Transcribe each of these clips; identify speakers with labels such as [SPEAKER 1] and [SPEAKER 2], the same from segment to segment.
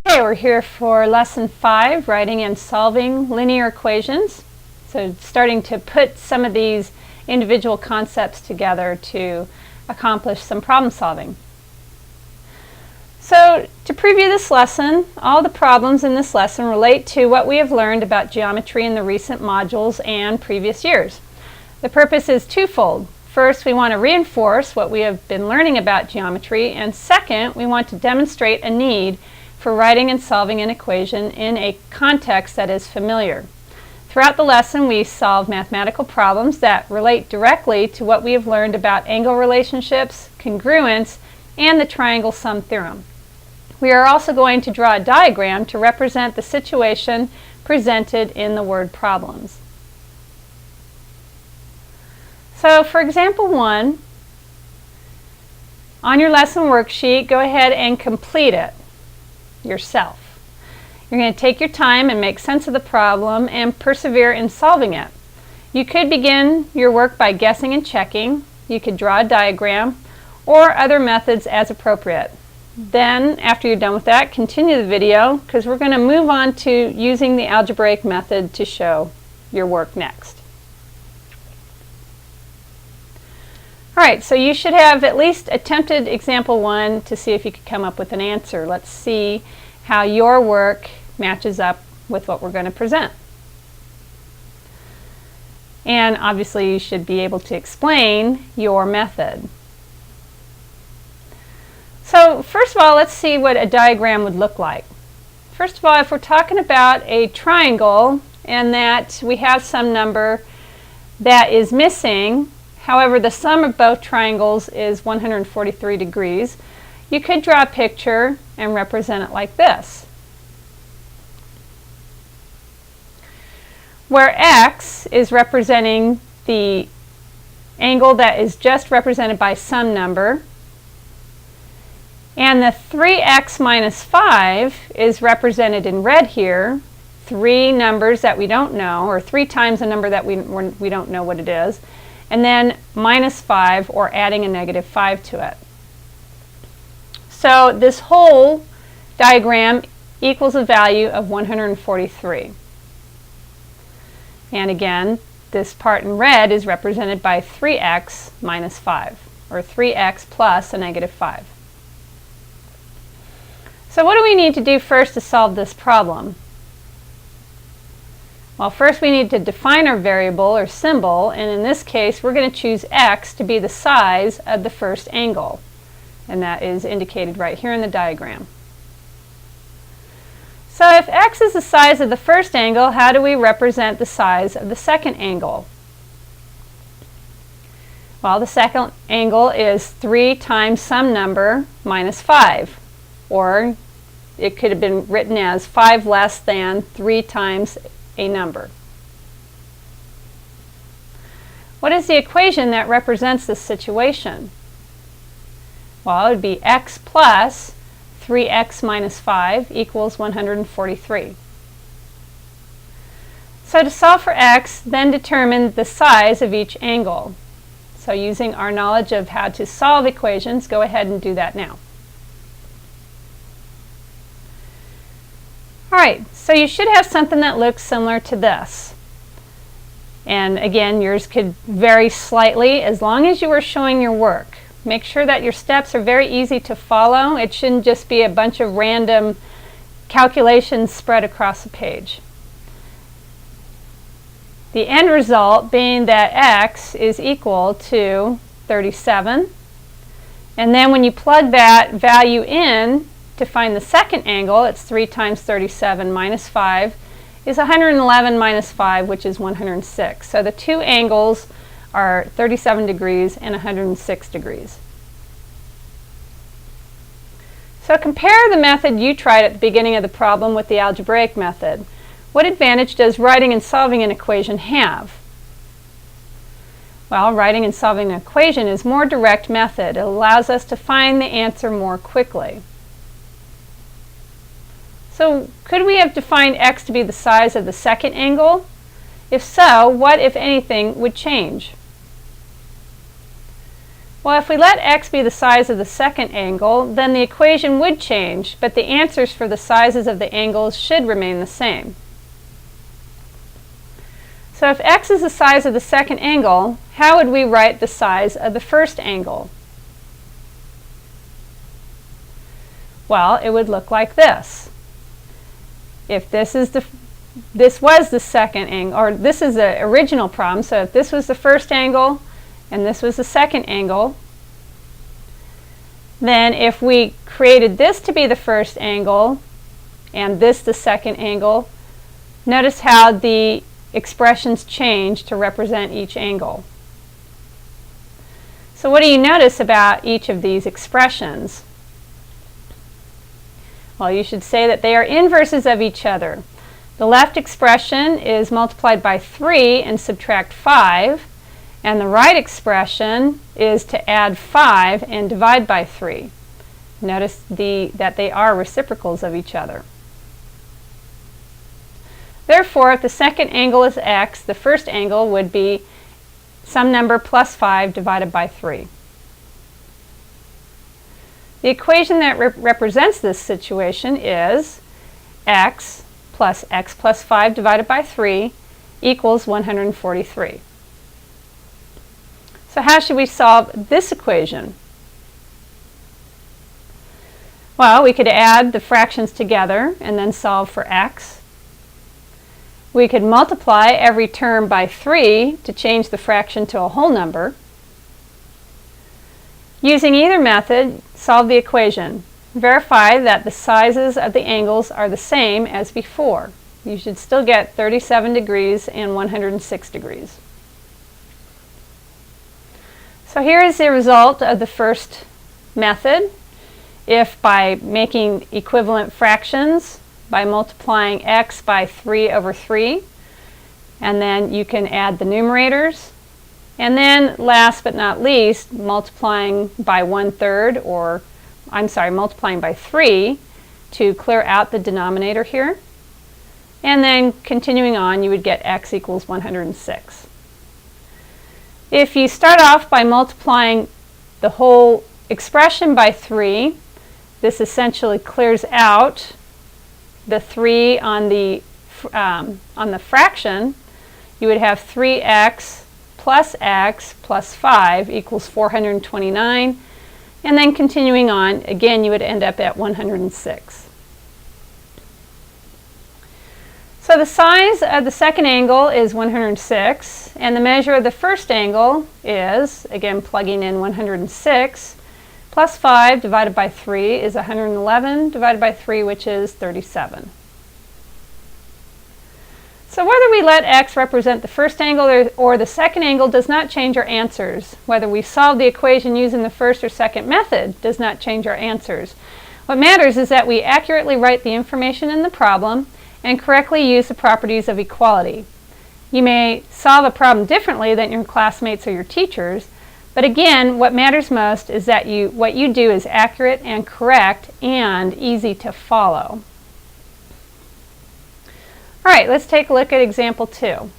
[SPEAKER 1] Okay, we're here for Lesson 5, Writing and Solving Linear Equations. So starting to put some of these individual concepts together to accomplish some problem solving. So to preview this lesson, all the problems in this lesson relate to what we have learned about geometry in the recent modules and previous years. The purpose is twofold. First, we want to reinforce what we have been learning about geometry, and second, we want to demonstrate a need for writing and solving an equation in a context that is familiar. Throughout the lesson, we solve mathematical problems that relate directly to what we have learned about angle relationships, congruence, and the triangle sum theorem. We are also going to draw a diagram to represent the situation presented in the word problems. So for example 1, on your lesson worksheet, go ahead and complete it yourself. You're going to take your time and make sense of the problem and persevere in solving it. You could begin your work by guessing and checking. You could draw a diagram or other methods as appropriate. Then, after you're done with that, continue the video because we're going to move on to using the algebraic method to show your work next. Alright, so you should have at least attempted example 1 to see if you could come up with an answer. Let's see how your work matches up with what we're going to present. And obviously you should be able to explain your method. So first of all, let's see what a diagram would look like. First of all, if we're talking about a triangle and that we have some number that is missing, however, the sum of both triangles is 143 degrees. You could draw a picture and represent it like this, where x is representing the angle that is just represented by some number, and the 3x minus 5 is represented in red here, three numbers that we don't know, or 3 times a number that we don't know what it is, and then minus 5, or adding a negative 5 to it. So this whole diagram equals a value of 143. And again, this part in red is represented by 3x minus 5, or 3x plus a negative 5. So what do we need to do first to solve this problem? Well, first we need to define our variable or symbol, and in this case we're going to choose x to be the size of the first angle, and that is indicated right here in the diagram. So if x is the size of the first angle, how do we represent the size of the second angle? Well, the second angle is 3 times some number minus 5, or it could have been written as 5 less than 3 times a number. What is the equation that represents this situation? Well, it would be x plus 3x minus 5 equals 143. So to solve for x, then determine the size of each angle. So using our knowledge of how to solve equations, go ahead and do that now. Alright, so you should have something that looks similar to this. And again, yours could vary slightly as long as you are showing your work. Make sure that your steps are very easy to follow. It shouldn't just be a bunch of random calculations spread across the page. The end result being that x is equal to 37. And then when you plug that value in to find the second angle, it's 3 times 37 minus 5 is 111 minus 5, which is 106. So the two angles are 37 degrees and 106 degrees. So compare the method you tried at the beginning of the problem with the algebraic method. What advantage does writing and solving an equation have? Well, writing and solving an equation is a more direct method. It allows us to find the answer more quickly. So could we have defined x to be the size of the second angle? If so, what, if anything, would change? Well, if we let x be the size of the second angle, then the equation would change, but the answers for the sizes of the angles should remain the same. So if x is the size of the second angle, how would we write the size of the first angle? Well, it would look like this. If this was the second angle, or this is the original problem, so if this was the first angle and this was the second angle, then if we created this to be the first angle and this the second angle, notice how the expressions change to represent each angle. So what do you notice about each of these expressions? Well, you should say that they are inverses of each other. The left expression is multiplied by 3 and subtract 5, and the right expression is to add 5 and divide by 3. Notice that they are reciprocals of each other. Therefore, if the second angle is x, the first angle would be some number plus 5 divided by 3. The equation that represents this situation is x plus 5 divided by 3 equals 143. So how should we solve this equation? Well, we could add the fractions together and then solve for x. We could multiply every term by 3 to change the fraction to a whole number. Using either method, solve the equation. Verify that the sizes of the angles are the same as before. You should still get 37 degrees and 106 degrees. So here is the result of the first method. If by making equivalent fractions, by multiplying x by 3 over 3, and then you can add the numerators, and then last but not least, multiplying by 1/3, or multiplying by 3 to clear out the denominator here, and then continuing on, you would get x equals 106. If you start off by multiplying the whole expression by 3, this essentially clears out the 3 on the fraction. You would have 3x plus 5 equals 429, and then continuing on, again you would end up at 106. So the size of the second angle is 106, and the measure of the first angle is, again plugging in 106, plus 5 divided by 3 is 111 divided by 3, which is 37. So whether we let x represent the first angle or the second angle does not change our answers. Whether we solve the equation using the first or second method does not change our answers. What matters is that we accurately write the information in the problem and correctly use the properties of equality. You may solve a problem differently than your classmates or your teachers, but again, what matters most is that what you do is accurate and correct and easy to follow. All right, let's take a look at example 2.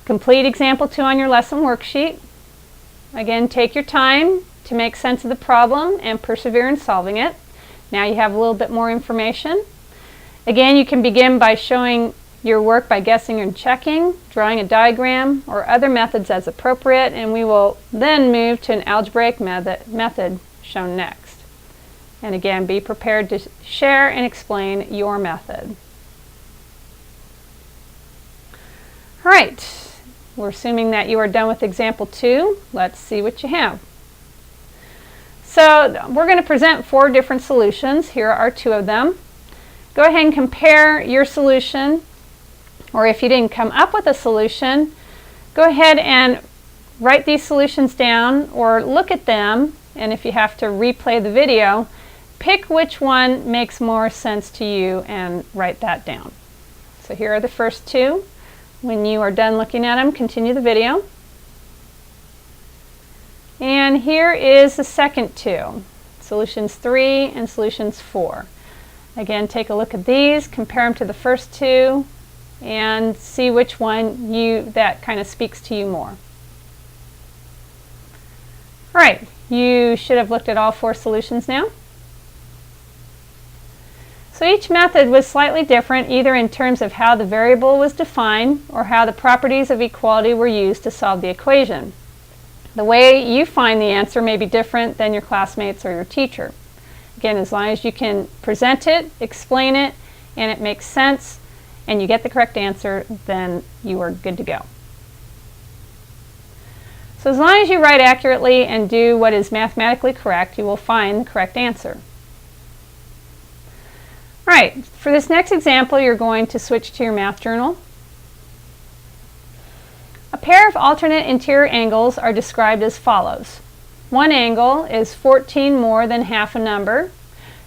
[SPEAKER 1] Complete example 2 on your lesson worksheet. Again, take your time to make sense of the problem and persevere in solving it. Now you have a little bit more information. Again, you can begin by showing your work by guessing and checking, drawing a diagram, or other methods as appropriate, and we will then move to an algebraic method shown next. And again, be prepared to share and explain your method. All right, we're assuming that you are done with example 2. Let's see what you have. So we're going to present 4 different solutions. Here are 2 of them. Go ahead and compare your solution, or if you didn't come up with a solution, go ahead and write these solutions down or look at them, and if you have to replay the video, pick which one makes more sense to you and write that down. So here are the first 2. When you are done looking at them, continue the video. And here is the second 2, solutions 3 and solutions 4. Again, take a look at these, compare them to the first 2, and see which one that kind of speaks to you more. All right, you should have looked at all 4 solutions now. So each method was slightly different, either in terms of how the variable was defined or how the properties of equality were used to solve the equation. The way you find the answer may be different than your classmates or your teacher. Again, as long as you can present it, explain it, and it makes sense, and you get the correct answer, then you are good to go. So as long as you write accurately and do what is mathematically correct, you will find the correct answer. All right, for this next example, you're going to switch to your math journal. A pair of alternate interior angles are described as follows. One angle is 14 more than half a number.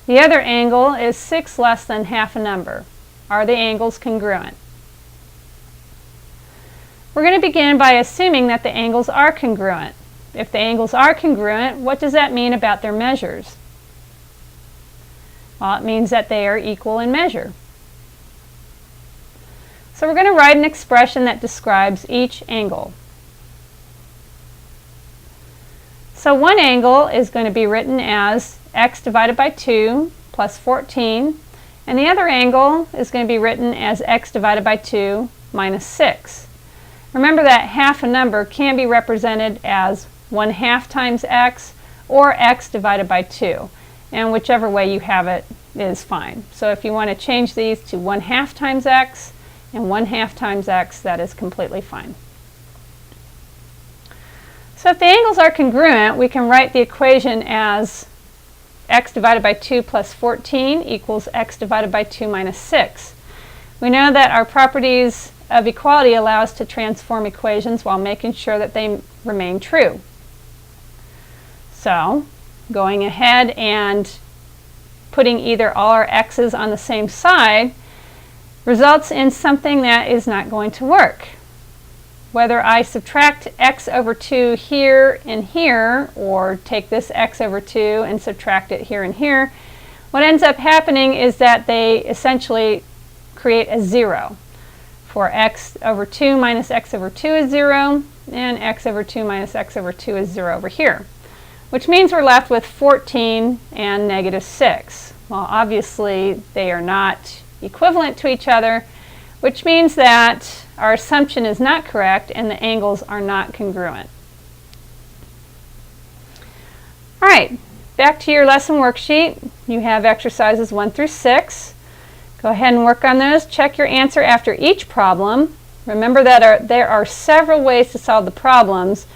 [SPEAKER 1] The other angle is 6 less than half a number. Are the angles congruent? We're going to begin by assuming that the angles are congruent. If the angles are congruent, what does that mean about their measures? Well, it means that they are equal in measure. So we're going to write an expression that describes each angle. So one angle is going to be written as x divided by 2 plus 14, and the other angle is going to be written as x divided by 2 minus 6. Remember that half a number can be represented as 1/2 times x or x divided by 2. And whichever way you have it is fine. So if you want to change these to 1/2 times x and 1/2 times x, that is completely fine. So if the angles are congruent, we can write the equation as x divided by 2 plus 14 equals x divided by 2 minus 6. We know that our properties of equality allow us to transform equations while making sure that they remain true. So going ahead and putting either all our x's on the same side results in something that is not going to work. Whether I subtract x over 2 here and here, or take this x over 2 and subtract it here and here, what ends up happening is that they essentially create a 0. For x over 2 minus x over 2 is 0, and x over 2 minus x over 2 is 0 over here, which means we're left with 14 and negative 6. Well, obviously they are not equivalent to each other, which means that our assumption is not correct and the angles are not congruent. All right, back to your lesson worksheet. You have exercises 1 through 6. Go ahead and work on those. Check your answer after each problem. Remember that there are several ways to solve the problems,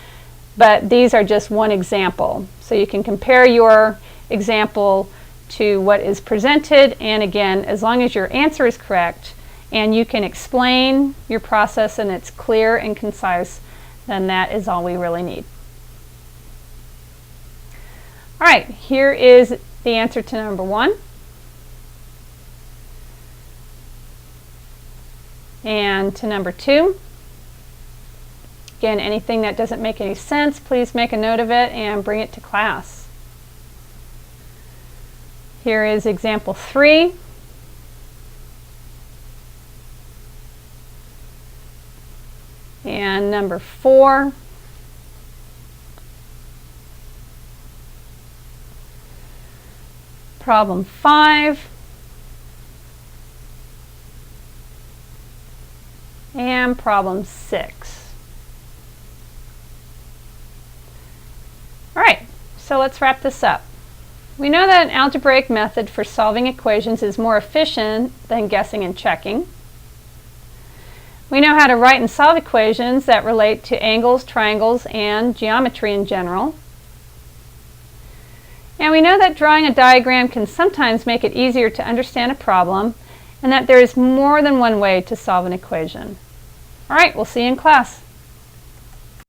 [SPEAKER 1] but these are just one example. So you can compare your example to what is presented, and again, as long as your answer is correct and you can explain your process and it's clear and concise, then that is all we really need. All right, here is the answer to number 1. And to number 2. Again, anything that doesn't make any sense, please make a note of it and bring it to class. Here is example 3. And number 4. Problem 5. And problem 6. All right, so let's wrap this up. We know that an algebraic method for solving equations is more efficient than guessing and checking. We know how to write and solve equations that relate to angles, triangles, and geometry in general. And we know that drawing a diagram can sometimes make it easier to understand a problem, and that there is more than one way to solve an equation. All right, we'll see you in class.